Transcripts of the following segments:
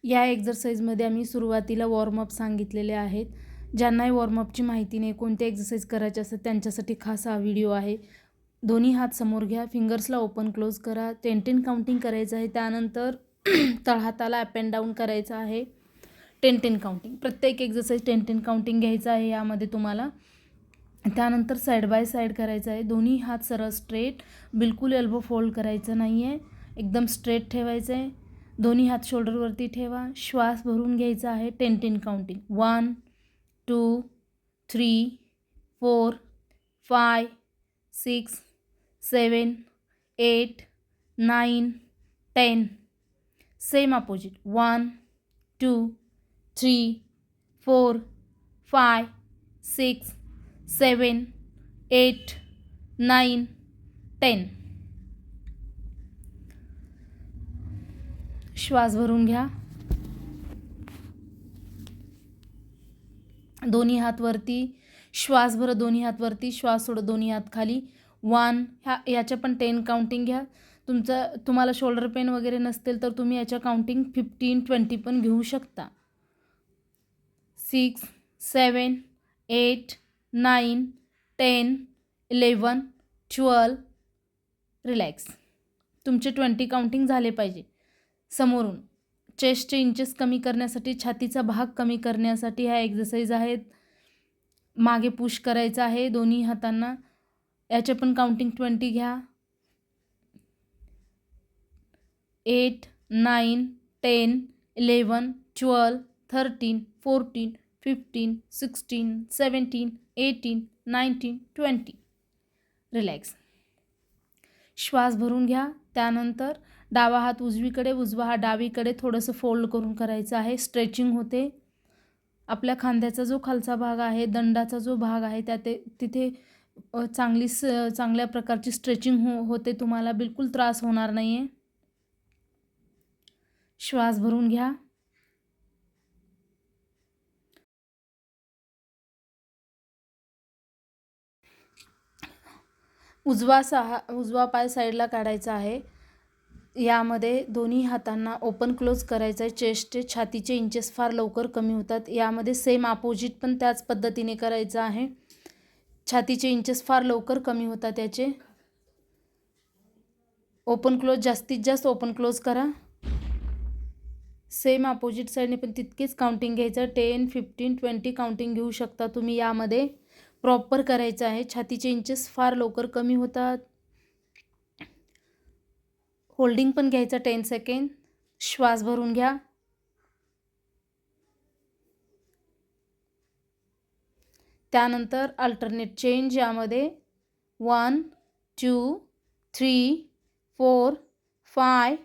या एक्सरसाइजमध्ये आम्ही सुरुवातीला वॉर्मअप सांगितलेले आहेत. ज्यांनाही वॉर्मअपची माहिती नाही, कोणते एक्सरसाइज करायचे असतात त्यांच्यासाठी खास हा व्हिडिओ आहे. दोन्ही हात समोर घ्या, फिंगर्सला ओपन क्लोज करा, 10-10 काउंटिंग करायचं आहे. त्यानंतर तळहाताला अप अँड डाऊन करायचं आहे, 10-10 काउंटिंग. प्रत्येक एक्सरसाइज 10-10 काउंटिंग घ्यायचं आहे यामध्ये तुम्हाला. त्यानंतर साईड बाय साईड करायचं आहे. दोन्ही हात सरळ स्ट्रेट, बिलकुल एल्बो फोल्ड करायचं नाही आहे, एकदम स्ट्रेट ठेवायचं आहे. दोन्ही हात शोल्डरवरती ठेवा. श्वास भरून घ्यायचा आहे, 10-10 काउंटिंग. 1 2 3 4 5 6 7 8 9 10. Same opposite. 1 2 3 4 5 6 7 8 9 10. श्वास भरून घ्या. दोन्ही हात वरती, श्वास भर, दोन्ही हात वरती, श्वास सोड, दोन्ही हात खाली. 1 याच्या पण 10 काउंटिंग घ्या. तुम्हाला शोल्डर पेन वगैरे नसतील तर तुम्ही याच्या काउंटिंग 15-20 पण घेऊ शकता. 6 7 8 9 10 11 12. रिलॅक्स. तुमचे 20 काउंटिंग झाले पाहिजे. समोरून चेस्टचे इंचेस कमी करण्यासाठी, छातीचा भाग कमी करण्यासाठी ह्या एक्सरसाइज आहेत. मागे पुश करायचं आहे दोन्ही हातांना. याचे पण काउंटिंग 20 घ्या. 8 9 10 11 12 13 14 15 16 17 18 19 20. रिलॅक्स. श्वास भरून घ्या. त्यानंतर डावा हात उजवीकडे, उजवा हात डावीकडे थोडंसं फोल्ड करून करायचं आहे. स्ट्रेचिंग होते. आपल्या खांद्याचा जो खालचा भाग आहे, दंडाचा जो भाग आहे, तिथे चांगल्या प्रकारची स्ट्रेचिंग होते. तुम्हाला बिलकुल त्रास होणार नाही आहे. श्वास भरून घ्या. उजवा पाय साईडला काढायचा आहे. यामध्ये दोन्ही हातांना ओपन क्लोज करायचं आहे. चेस्टचे, छातीचे इंचेस फार लवकर कमी होतात. यामध्ये सेम अपोजिट पण त्याच पद्धतीने करायचं आहे. छातीचे इंचेस फार लवकर कमी होतात याचे. ओपन क्लोज, जास्तीत जास्त ओपन क्लोज करा. सेम अपोजिट साईडने पण तितकेच काउंटिंग घ्यायचं. 10 15 20 काउंटिंग घेऊ शकता तुम्ही. यामध्ये प्रॉपर करायचं आहे. छातीचे इंचेस फार लवकर कमी होतात. होल्डिंग पण घ्यायचं 10 सेकंड. श्वास भरून घ्या. त्यानंतर अल्टरनेट चेंज. यामध्ये 1 2 3 4 5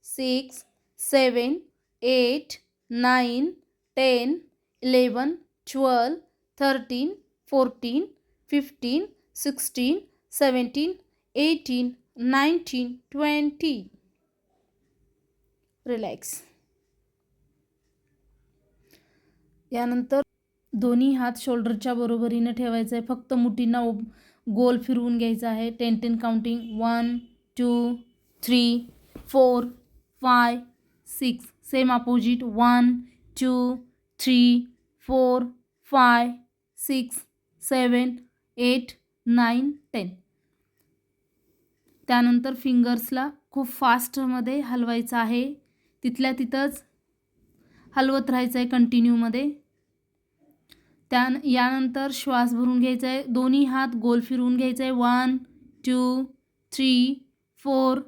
6 7 8 9 10 11 12 13 14 15 16 17 18 19 20. रिलॅक्स. यानंतर दोन्ही हात शोल्डरच्या बरोबरीने ठेवायचं आहे. फक्त मुठींना गोल फिरवून घ्यायचं आहे. 10-10 काउंटिंग. 1 2 3 4 5 6. Same opposite. 1 2 3 4 5 6 7 8 9 10. त्यानंतर फिंगर्सला खूप फास्टमध्ये हलवायचं आहे. तिथल्या तिथंच हलवत राहायचं आहे कंटिन्यूमध्ये. यानंतर श्वास भरून घ्यायचा आहे. दोन्ही हात गोल फिरवून घ्यायचं आहे. 1 2 3 4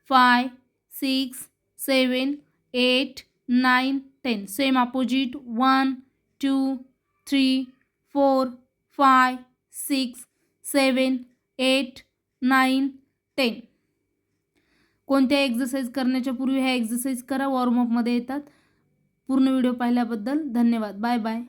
5 6 7 8 9 10. Same opposite. 1 2 3 4 5 6 7 8 9 10. कोणत्या एक्सरसाइज करण्याच्या पूर्वी ह्या एक्सरसाइज करा. वॉर्मअपमध्ये येतात. पूर्ण व्हिडिओ पाहिल्याबद्दल धन्यवाद. Bye bye.